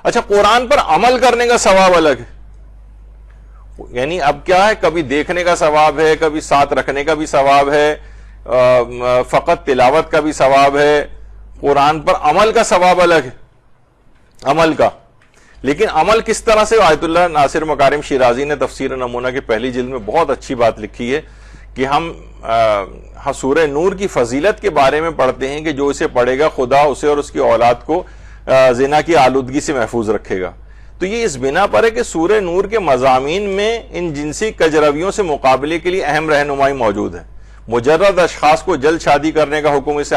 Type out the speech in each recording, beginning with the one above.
اچھا قرآن پر عمل کرنے کا ثواب الگ ہے. یعنی اب کیا ہے, کبھی دیکھنے کا ثواب ہے, کبھی ساتھ رکھنے کا بھی ثواب ہے, فقط تلاوت کا بھی ثواب ہے, قرآن پر عمل کا ثواب الگ ہے, عمل کا. لیکن عمل کس طرح سے؟ آیت اللہ ناصر مکارم شیرازی نے تفسیر نمونہ کی پہلی جلد میں بہت اچھی بات لکھی ہے کہ ہم سورہ نور کی فضیلت کے بارے میں پڑھتے ہیں کہ جو اسے پڑھے گا خدا اسے اور اس کی اولاد کو زنا کی آلودگی سے محفوظ رکھے گا. تو یہ اس بنا پر ہے کہ سورہ نور کے مضامین میں ان جنسی کجرویوں سے مقابلے کے لیے اہم رہنمائی موجود ہے. مجرد اشخاص کو جلد شادی کرنے کا حکم اس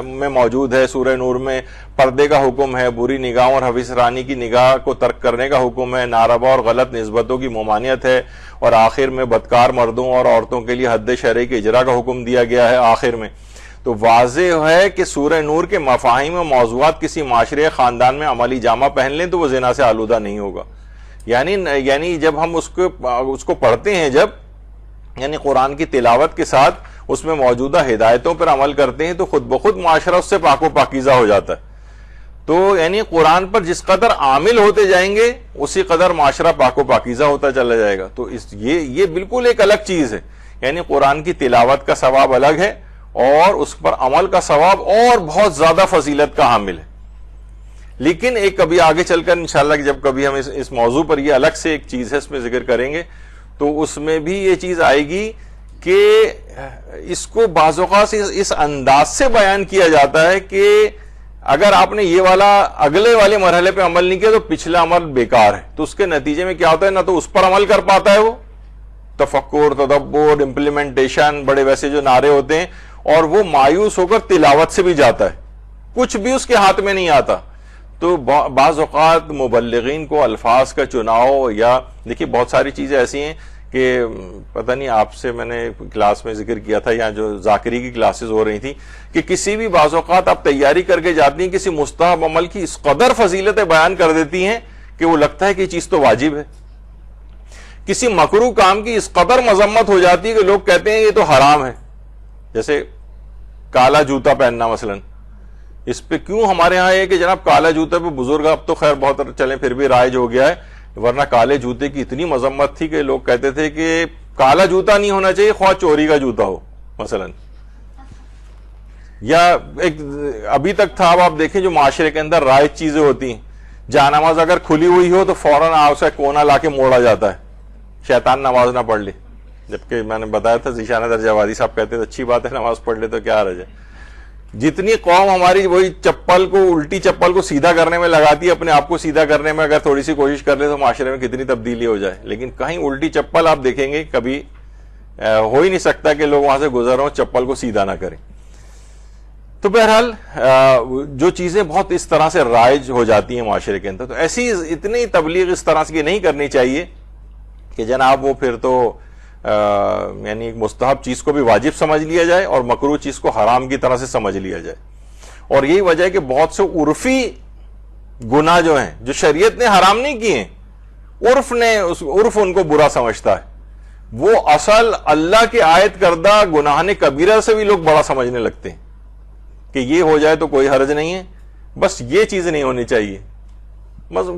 میں موجود ہے. سورہ نور میں پردے کا حکم ہے, بری نگاہوں اور حویث رانی کی نگاہ کو ترک کرنے کا حکم ہے, ناروا اور غلط نسبتوں کی ممانعت ہے, اور آخر میں بدکار مردوں اور عورتوں کے لیے حد شرعی کے اجرا کا حکم دیا گیا ہے آخر میں. تو واضح ہے کہ سورہ نور کے مفاہیم و موضوعات کسی معاشرے یا خاندان میں عملی جامہ پہن لیں تو وہ زنا سے آلودہ نہیں ہوگا. یعنی جب ہم اس کو پڑھتے ہیں, جب یعنی قرآن کی تلاوت کے ساتھ اس میں موجودہ ہدایتوں پر عمل کرتے ہیں تو خود بخود معاشرہ اس سے پاک و پاکیزہ ہو جاتا ہے. تو یعنی قرآن پر جس قدر عامل ہوتے جائیں گے اسی قدر معاشرہ پاک و پاکیزہ ہوتا چلا جائے گا. تو یہ بالکل ایک الگ چیز ہے. یعنی قرآن کی تلاوت کا ثواب الگ ہے اور اس پر عمل کا ثواب اور بہت زیادہ فضیلت کا حامل ہے. لیکن ایک کبھی آگے چل کر انشاءاللہ جب کبھی ہم اس موضوع پر یہ الگ سے ایک چیز ہے اس میں ذکر کریں گے تو اس میں بھی یہ چیز آئے گی کہ اس کو بعض اوقات اس انداز سے بیان کیا جاتا ہے کہ اگر آپ نے یہ والا اگلے والے مرحلے پہ عمل نہیں کیا تو پچھلا عمل بیکار ہے. تو اس کے نتیجے میں کیا ہوتا ہے, نہ تو اس پر عمل کر پاتا ہے وہ, تفکر, تدبر, امپلیمنٹیشن, بڑے ویسے جو نعرے ہوتے ہیں, اور وہ مایوس ہو کر تلاوت سے بھی جاتا ہے, کچھ بھی اس کے ہاتھ میں نہیں آتا. تو بعض اوقات مبلغین کو الفاظ کا چناؤ, یا دیکھیے بہت ساری چیزیں ایسی ہیں کہ پتہ نہیں آپ سے میں نے کلاس میں ذکر کیا تھا یا جو ذاکری کی کلاسز ہو رہی تھی کہ کسی بھی بعض اوقات آپ تیاری کر کے جاتی ہیں, کسی مستحب عمل کی اس قدر فضیلتیں بیان کر دیتی ہیں کہ وہ لگتا ہے کہ یہ چیز تو واجب ہے. کسی مکروہ کام کی اس قدر مذمت ہو جاتی ہے کہ لوگ کہتے ہیں یہ تو حرام ہے. جیسے کالا جوتا پہننا مثلا, اس پہ کیوں ہمارے ہاں ہے کہ جناب کالا جوتا پہ بزرگ, اب تو خیر بہت چلیں پھر بھی رائج ہو گیا ہے, ورنہ کالے جوتے کی اتنی مذمت تھی کہ لوگ کہتے تھے کہ کالا جوتا نہیں ہونا چاہیے, خواہ چوری کا جوتا ہو مثلا. یا ایک ابھی تک تھا, اب آپ دیکھیں جو معاشرے کے اندر رائج چیزیں ہوتی ہیں, جا نماز اگر کھلی ہوئی ہو تو فوراً آپ سے کونا لا کے موڑا جاتا ہے, شیطان نماز نہ پڑھ لے. جبکہ میں نے بتایا تھا ذیشانہ درجہ وادی صاحب کہتے تھے اچھی بات ہے نماز پڑھ لے تو کیا حرج ہے. جتنی قوم ہماری وہی چپل کو, الٹی چپل کو سیدھا کرنے میں لگاتی ہے, اپنے آپ کو سیدھا کرنے میں اگر تھوڑی سی کوشش کر لے تو معاشرے میں کتنی تبدیلی ہو جائے. لیکن کہیں الٹی چپل آپ دیکھیں گے کبھی ہو ہی نہیں سکتا کہ لوگ وہاں سے گزر ہوں چپل کو سیدھا نہ کریں. تو بہرحال جو چیزیں بہت اس طرح سے رائج ہو جاتی ہیں معاشرے کے اندر, تو ایسی اتنی تبلیغ اس طرح سے نہیں کرنی چاہیے کہ جناب وہ پھر تو یعنی ایک مستحب چیز کو بھی واجب سمجھ لیا جائے اور مکروہ چیز کو حرام کی طرح سے سمجھ لیا جائے. اور یہی وجہ ہے کہ بہت سے عرفی گناہ جو ہیں جو شریعت نے حرام نہیں کیے, عرف ان کو برا سمجھتا ہے, وہ اصل اللہ کے عائد کردہ گناہ کبیرہ سے بھی لوگ بڑا سمجھنے لگتے ہیں کہ یہ ہو جائے تو کوئی حرج نہیں ہے, بس یہ چیز نہیں ہونی چاہیے.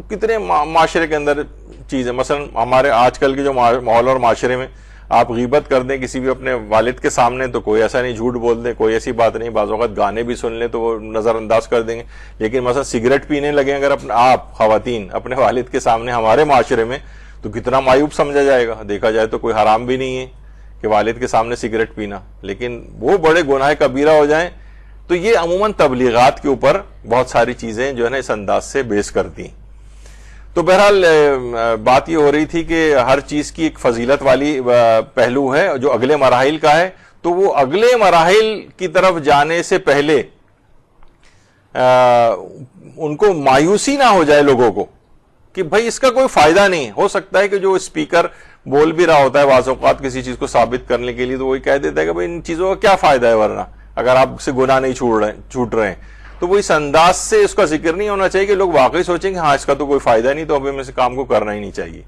کتنے معاشرے کے اندر چیزیں, مثلا ہمارے آج کل کے جو ماحول اور معاشرے میں آپ غیبت کر دیں کسی بھی اپنے والد کے سامنے تو کوئی ایسا نہیں, جھوٹ بول دیں کوئی ایسی بات نہیں, بعض اوقات گانے بھی سن لیں تو وہ نظر انداز کر دیں گے. لیکن مثلا سگریٹ پینے لگیں اگر آپ خواتین اپنے والد کے سامنے ہمارے معاشرے میں تو کتنا معیوب سمجھا جائے گا. دیکھا جائے تو کوئی حرام بھی نہیں ہے کہ والد کے سامنے سگریٹ پینا, لیکن وہ بڑے گناہ کبیرہ ہو جائیں. تو یہ عموماً تبلیغات کے اوپر بہت ساری چیزیں جو ہے نا اس انداز سے بیس کرتی ہیں. تو بہرحال بات یہ ہو رہی تھی کہ ہر چیز کی ایک فضیلت والی پہلو ہے جو اگلے مراحل کا ہے, تو وہ اگلے مراحل کی طرف جانے سے پہلے ان کو مایوسی نہ ہو جائے لوگوں کو کہ بھائی اس کا کوئی فائدہ نہیں. ہو سکتا ہے کہ جو اسپیکر بول بھی رہا ہوتا ہے بعض اوقات کسی چیز کو ثابت کرنے کے لیے تو وہی کہہ دیتا ہے کہ بھائی ان چیزوں کا کیا فائدہ ہے, ورنہ اگر آپ سے گناہ نہیں چھوٹ رہے ہیں. تو وہ اس انداز سے اس کا ذکر نہیں ہونا چاہیے کہ لوگ واقعی سوچیں کہ ہاں اس کا تو کوئی فائدہ نہیں تو اب ہمیں اس کام کو کرنا ہی نہیں چاہیے.